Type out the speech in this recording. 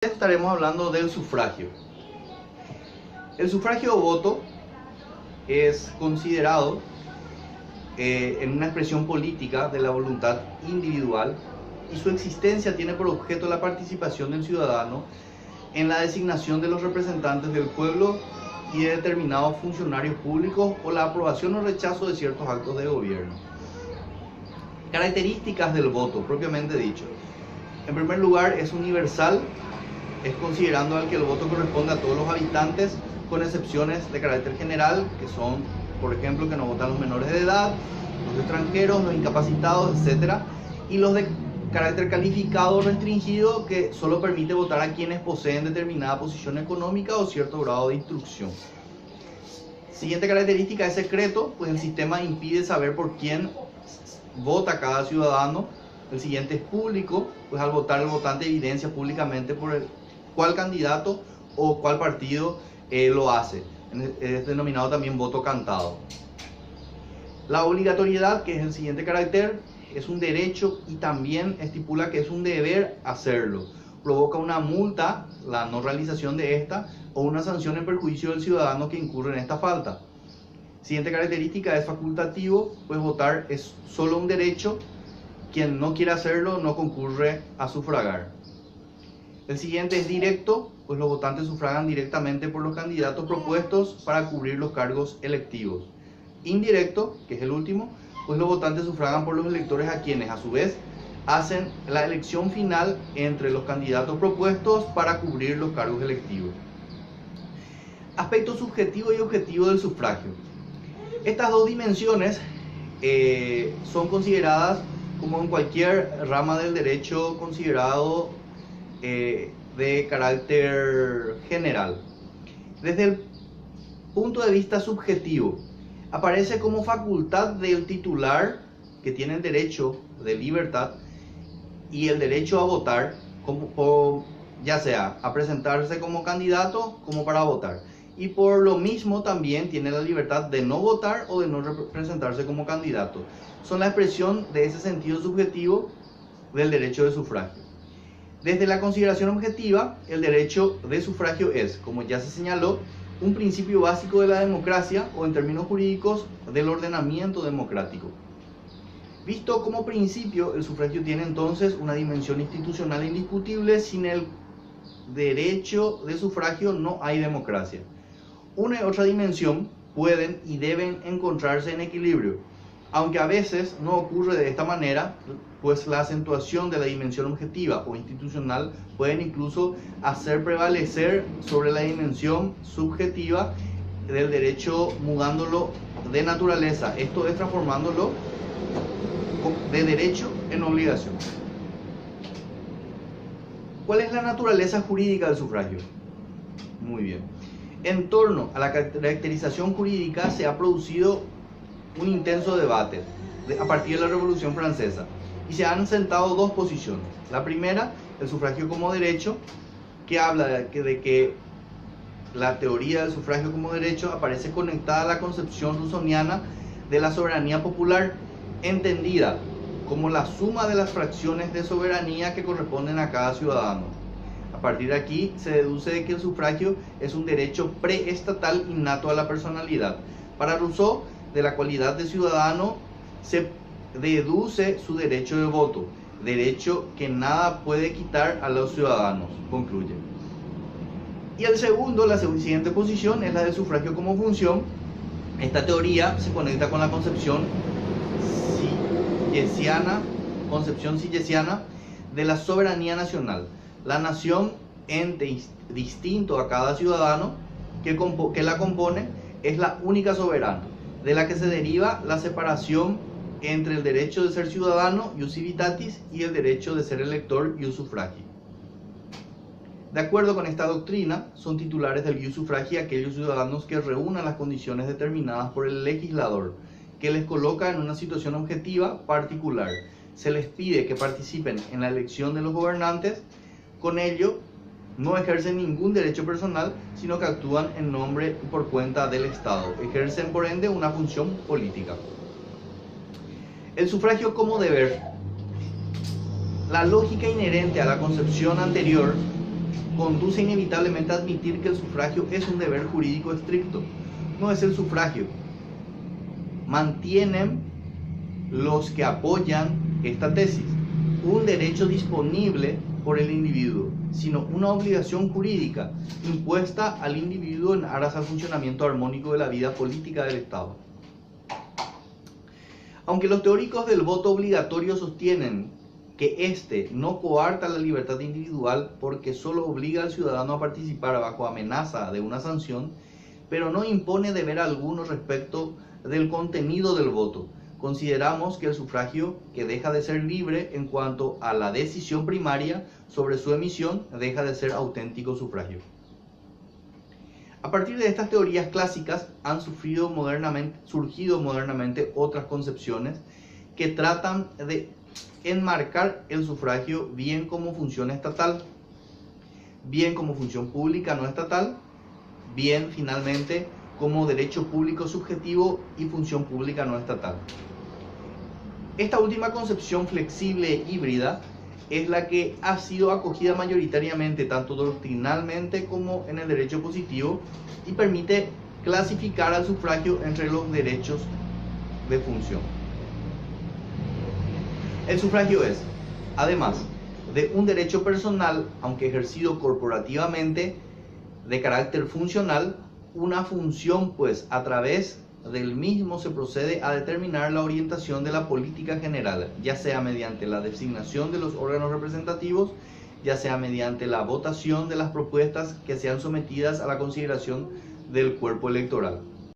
Estaremos hablando del sufragio. El sufragio o voto es considerado en una expresión política de la voluntad individual y su existencia tiene por objeto la participación del ciudadano en la designación de los representantes del pueblo y de determinados funcionarios públicos o la aprobación o rechazo de ciertos actos de gobierno. Características del voto, propiamente dicho. En primer lugar, es universal, es considerando al que el voto corresponde a todos los habitantes, con excepciones de carácter general, que son, por ejemplo, que no votan los menores de edad, los extranjeros, los incapacitados, etc. Y los de carácter calificado restringido, que solo permite votar a quienes poseen determinada posición económica o cierto grado de instrucción. Siguiente característica es secreto, pues el sistema impide saber por quién vota cada ciudadano. El siguiente es público, pues al votar el votante evidencia públicamente por el cuál candidato o cuál partido lo hace. Es denominado también voto cantado. La obligatoriedad, que es el siguiente carácter, es un derecho y también estipula que es un deber hacerlo. Provoca una multa, la no realización de esta, o una sanción en perjuicio del ciudadano que incurre en esta falta. Siguiente característica es facultativo, pues votar es solo un derecho. Quien no quiere hacerlo no concurre a sufragar. El siguiente es directo, pues los votantes sufragan directamente por los candidatos propuestos para cubrir los cargos electivos. Indirecto, que es el último, pues los votantes sufragan por los electores a quienes a su vez hacen la elección final entre los candidatos propuestos para cubrir los cargos electivos. Aspecto subjetivo y objetivo del sufragio. Estas dos dimensiones son consideradas como en cualquier rama del derecho considerado de carácter general. Desde el punto de vista subjetivo, aparece como facultad del titular, que tiene el derecho de libertad y el derecho a votar, ya sea a presentarse como candidato como para votar. Y por lo mismo también tiene la libertad de no votar o de no presentarse como candidato. Son la expresión de ese sentido subjetivo del derecho de sufragio. Desde la consideración objetiva, el derecho de sufragio es, como ya se señaló, un principio básico de la democracia o en términos jurídicos del ordenamiento democrático. Visto como principio, el sufragio tiene entonces una dimensión institucional indiscutible. Sin el derecho de sufragio no hay democracia. Una y otra dimensión pueden y deben encontrarse en equilibrio, aunque a veces no ocurre de esta manera, pues la acentuación de la dimensión objetiva o institucional pueden incluso hacer prevalecer sobre la dimensión subjetiva del derecho, mudándolo de naturaleza, esto es transformándolo de derecho en obligación. ¿Cuál es la naturaleza jurídica del sufragio? Muy bien. En torno a la caracterización jurídica se ha producido un intenso debate a partir de la Revolución Francesa y se han sentado dos posiciones. La primera, el sufragio como derecho, que habla de que la teoría del sufragio como derecho aparece conectada a la concepción rusoniana de la soberanía popular, entendida como la suma de las fracciones de soberanía que corresponden a cada ciudadano. A partir de aquí se deduce de que el sufragio es un derecho preestatal innato a la personalidad. Para Rousseau, de la cualidad de ciudadano se deduce su derecho de voto, derecho que nada puede quitar a los ciudadanos, concluye. Y el segundo, la siguiente posición, es la del sufragio como función. Esta teoría se conecta con la concepción sillesiana de la soberanía nacional. La nación, ente distinto a cada ciudadano que la compone, es la única soberana, de la que se deriva la separación entre el derecho de ser ciudadano, ius civitatis, y el derecho de ser elector, ius suffragii. De acuerdo con esta doctrina, son titulares del ius suffragii aquellos ciudadanos que reúnan las condiciones determinadas por el legislador, que les coloca en una situación objetiva particular. Se les pide que participen en la elección de los gobernantes. Con ello, no ejercen ningún derecho personal, sino que actúan en nombre y por cuenta del Estado. Ejercen, por ende, una función política. El sufragio como deber. La lógica inherente a la concepción anterior conduce inevitablemente a admitir que el sufragio es un deber jurídico estricto. No es el sufragio. Mantienen los que apoyan esta tesis un derecho disponible por el individuo, sino una obligación jurídica impuesta al individuo en aras al funcionamiento armónico de la vida política del Estado. Aunque los teóricos del voto obligatorio sostienen que éste no coarta la libertad individual porque solo obliga al ciudadano a participar bajo amenaza de una sanción, pero no impone deber alguno respecto del contenido del voto, consideramos que el sufragio, que deja de ser libre en cuanto a la decisión primaria sobre su emisión, deja de ser auténtico sufragio. A partir de estas teorías clásicas han surgido modernamente otras concepciones que tratan de enmarcar el sufragio bien como función estatal, bien como función pública no estatal, bien finalmente como derecho público subjetivo y función pública no estatal. Esta última concepción flexible e híbrida es la que ha sido acogida mayoritariamente tanto doctrinalmente como en el derecho positivo y permite clasificar al sufragio entre los derechos de función. El sufragio es, además de un derecho personal, aunque ejercido corporativamente, de carácter funcional, una función, pues a través del mismo se procede a determinar la orientación de la política general, ya sea mediante la designación de los órganos representativos, ya sea mediante la votación de las propuestas que sean sometidas a la consideración del cuerpo electoral.